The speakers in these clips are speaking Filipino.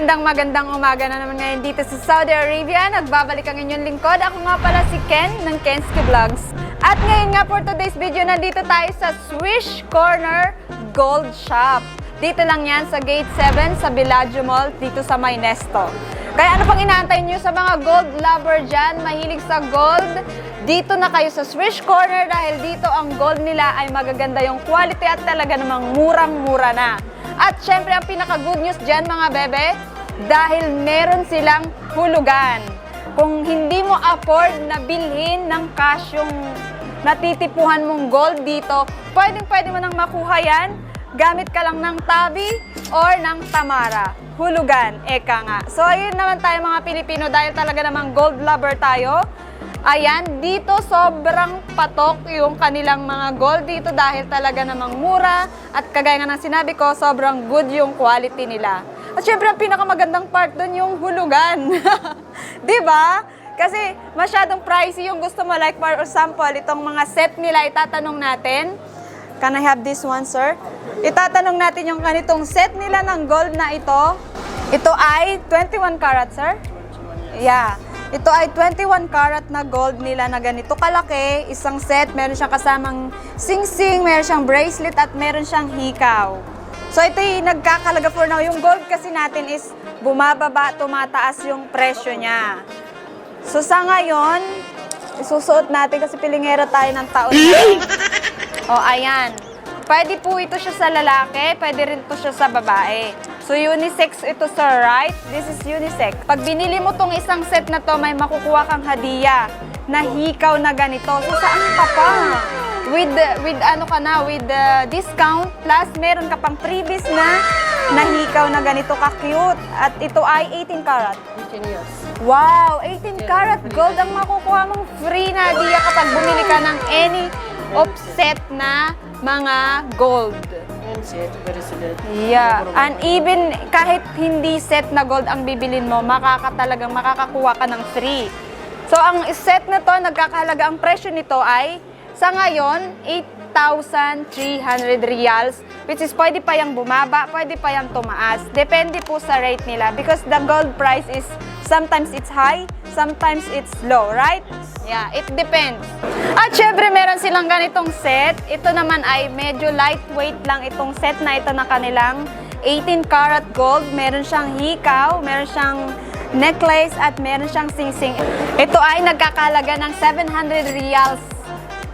Magandang umaga na naman ngayon dito sa Saudi Arabia. Nagbabalik ang inyong lingkod. Ako nga pala si Ken ng Kenski Vlogs. At ngayon nga for today's video, nandito tayo sa Swish Corner Gold Shop. Dito lang yan sa Gate 7 sa Bellagio Mall dito sa May Nesto. Kaya ano pang inaantay nyo sa mga gold lover dyan, mahilig sa gold? Dito na kayo sa Swish Corner dahil dito ang gold nila ay magaganda yung quality at talaga namang murang-mura na. At syempre, ang pinaka-good news dyan mga bebe, dahil meron silang hulugan. Kung hindi mo afford na bilhin ng cash yung natitipuhan mong gold dito, pwedeng-pwede mo nang makuha yan. Gamit ka lang ng tabi or ng tamara. Hulugan, eka nga. So, ayun naman tayo mga Pilipino dahil talaga namang gold lover tayo. Ayan, dito sobrang patok yung kanilang mga gold dito dahil talaga namang mura at kagaya nga ng sinabi ko, sobrang good yung quality nila. At syempre, ang pinakamagandang part doon yung hulugan. Diba? Kasi masyadong pricey yung gusto mo. Like for example, itong mga set nila, itatanong natin. Can I have this one, sir? Itatanong natin yung ganitong set nila ng gold na ito. Ito ay 21 karat, sir? Yeah. Ito ay 21 karat na gold nila na ganito kalaki. Isang set, meron siyang kasamang sing-sing, meron siyang bracelet at meron siyang hikaw. So ito yung nagkakalaga for now. Yung gold kasi natin is bumababa, tumataas yung presyo niya. So sa ngayon, isusuot natin kasi pilingero tayo ng taon na. O ayan. Pwede po ito siya sa lalaki, pwede rin ito siya sa babae. So, unisex ito, sir, right? This is unisex. Pag binili mo tong isang set na to, may makukuha kang hadiah na hikaw na ganito. So, saan ka pa? With discount, plus meron ka pang freebies na hikaw na ganito ka-cute. At ito ay 18 karat. 18 years. Wow! 18 karat gold ang makukuha mong free na hadiah kapag bumili ka ng any offset na mga gold. And set, bracelet. Yeah. And even kahit hindi set na gold ang bibilin mo, talagang makakakuha ka ng free. So, ang set na to, nagkakahalaga ang presyo nito ay sa ngayon, 8,300 riyals, which is pwede pa yung bumaba, pwede pa yung tumaas. Depende po sa rate nila because the gold price is sometimes it's high, sometimes it's low, right? Yeah, it depends. At syempre, meron silang ganitong set. Ito naman ay medyo lightweight lang itong set na ito na kanilang 18 karat gold. Meron siyang hikaw, meron siyang necklace, at meron siyang sing-sing. Ito ay nagkakalaga ng 700 riyals.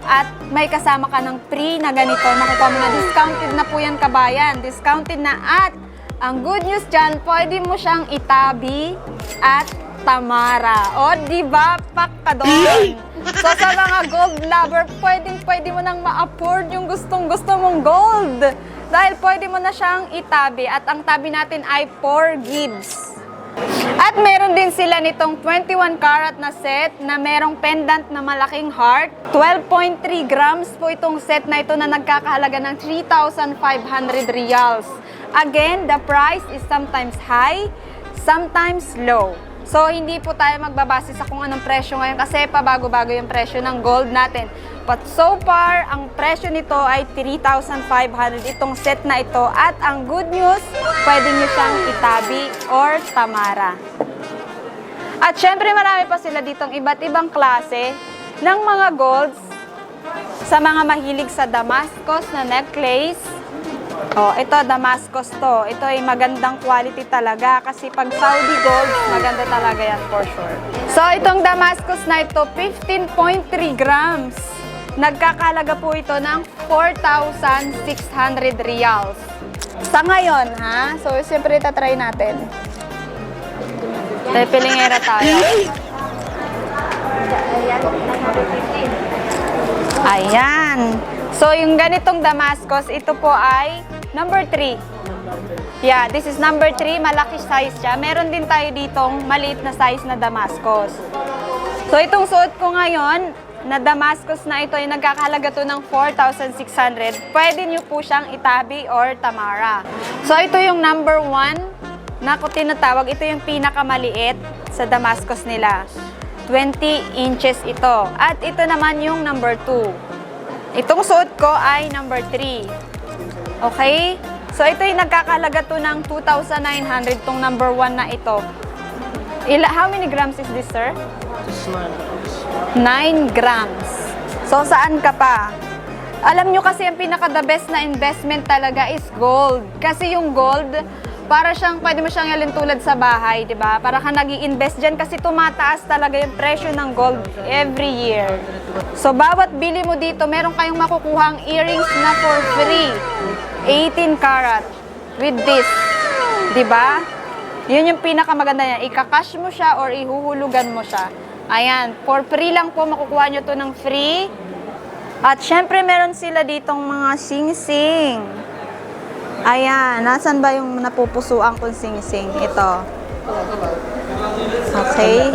At may kasama ka ng free na ganito. Makukuha mo na discounted na po yan, kabayan. Discounted na. At ang good news dyan, pwede mo siyang itabi at tamara. O, diba? Pak ka doon. So, sa mga gold lover, pwede mo nang ma-afford yung gustong-gusto mong gold. Dahil pwede mo na siyang itabi. At ang tabi natin ay 4 gibbs. At meron din sila nitong 21 karat na set na merong pendant na malaking heart. 12.3 grams po itong set na ito na nagkakahalaga ng 3,500 riyals. Again, the price is sometimes high, sometimes low. So, hindi po tayo magbabase sa kung anong presyo ngayon kasi pabago-bago yung presyo ng gold natin. But so far, ang presyo nito ay 3,500 itong set na ito. At ang good news, pwede nyo siyang itabi or tamara. At syempre, marami pa sila ditong iba't ibang klase ng mga golds sa mga mahilig sa Damascus na necklace. Oh, ito Damascus to. Ito ay magandang quality talaga kasi pag Saudi gold, maganda talaga yan for sure. So, itong Damascus na ito, 15.3 grams. Nagkakalaga po ito ng 4,600 riyals. Sa ngayon, ha? So, siyempre itatry natin. Pilingera tayo. Ayan. So, yung ganitong Damascus, ito po ay number 3. Yeah, this is number 3. Malaki size siya. Meron din tayo ditong maliit na size na Damascus. So, itong suot ko ngayon na Damascus na ito ay nagkakahalaga to ng 4,600. Pwede nyo po siyang itabi or tamara. So, ito yung number 1 na ko tinatawag. Ito yung pinakamaliit sa Damascus nila. 20 inches ito. At ito naman yung number 2. Itong suot ko ay number 3. Okay? So ito yung nagkakalaga to ng 2,900 tong number 1 na ito. How many grams is this, sir? Just 9 grams. 9 grams. So saan ka pa? Alam nyo kasi ang pinaka-the best na investment talaga is gold. Kasi yung gold, para siyang, pwede mo siyang yalin tulad sa bahay, di ba? Para ka nag-i-invest dyan kasi tumataas talaga yung presyo ng gold every year. So, bawat bili mo dito, meron kayong makukuhang earrings na for free. 18 karat with this. Di ba? Yun yung pinakamaganda niya. Ika-cash mo siya or ihuhulugan mo siya. Ayan, for free lang po makukuha nyo to ng free. At syempre, meron sila ditong mga sing-sing. Ayan, nasan ba yung napupusuan kong sing-sing? Ito. Okay.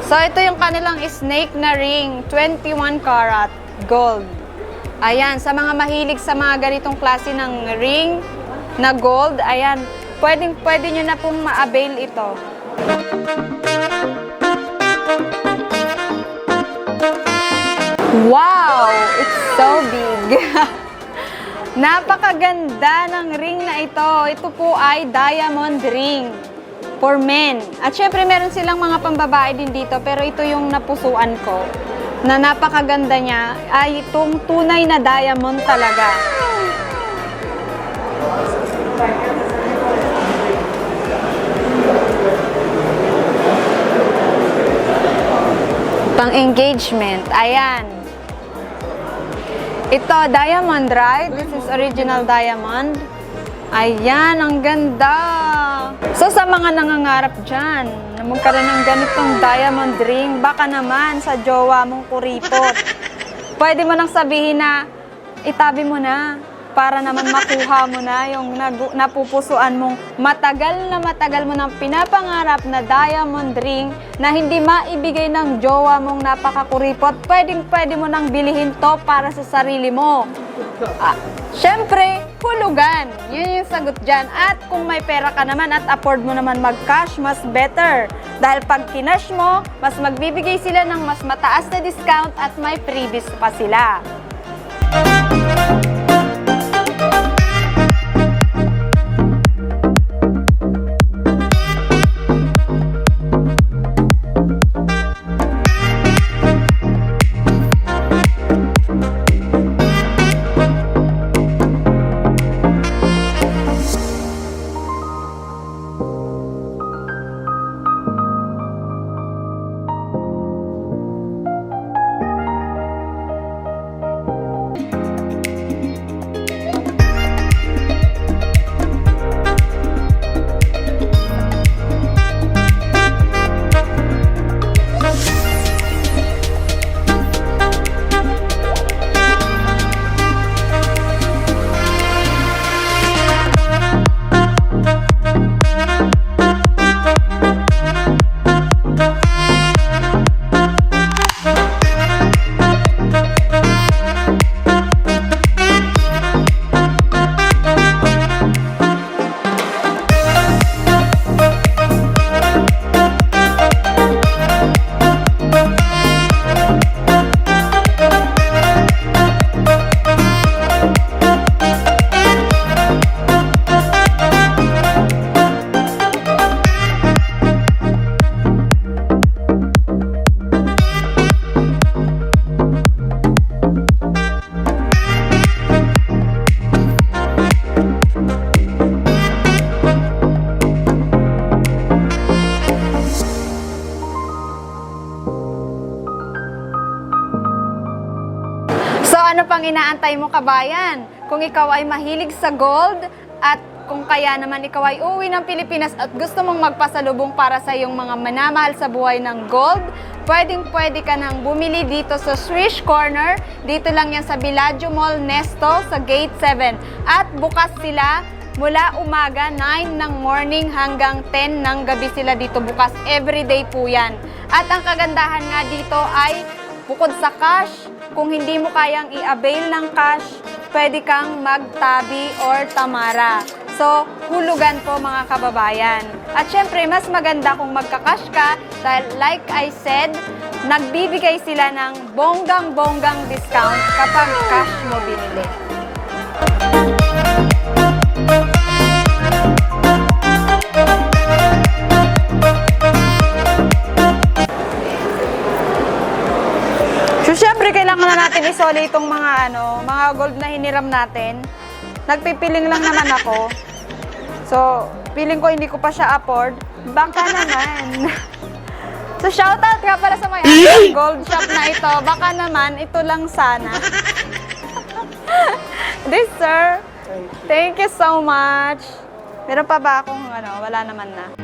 So, ito yung kanilang snake na ring. 21 karat gold. Ayan, sa mga mahilig sa mga ganitong klase ng ring na gold, ayan, pwede nyo na pong ma-avail ito. Wow! It's so big! Napakaganda ng ring na ito. Ito po ay diamond ring for men. At syempre meron silang mga pambabae din dito, pero ito yung napusuan ko. Na napakaganda niya ay itong tunay na diamond talaga. Pang engagement. Ayan. Ito, diamond, right? This is original diamond. Ayan, ang ganda. So, sa mga nangangarap dyan, na magkaroon ng ganitong diamond ring, baka naman sa jowa mong kuripot. Pwede mo nang sabihin na, itabi mo na, para naman makuha mo na yung napupusuan mong matagal mo nang pinapangarap na diamond ring na hindi maibigay ng jowa mong napakakuripot. Pwede mo nang bilihin to para sa sarili mo. Syempre, hulugan. Yun yung sagot dyan. At kung may pera ka naman at afford mo naman mag-cash, mas better. Dahil pag kinash mo, mas magbibigay sila ng mas mataas na discount at may freebies pa sila. ano pang inaantay mo, kabayan? Kung ikaw ay mahilig sa gold at kung kaya naman ikaw ay uuwi ng Pilipinas at gusto mong magpasalubong para sa iyong mga manamahal sa buhay ng gold, pwedeng-pwede ka nang bumili dito sa Swish Corner. Dito lang yan sa Bellagio Mall, Nesto, sa Gate 7. At bukas sila mula umaga, 9 ng morning hanggang 10 ng gabi sila dito bukas. Everyday po yan. At ang kagandahan nga dito ay bukod sa cash, kung hindi mo kayang i-avail ng cash, pwede kang magtabi or tamara. So, hulugan po mga kababayan. At syempre, mas maganda kung magka-cash ka dahil like I said, nagbibigay sila ng bonggang-bonggang discount kapag cash mo binili. na natin isoli itong mga mga gold na hiniram natin. Nagpipiling lang naman ako. So, feeling ko hindi ko pa siya afford. Baka naman. So, shoutout ka para sa may gold shop na ito. Baka naman, ito lang sana. This, sir. Thank you so much. Meron pa ba akong wala naman na.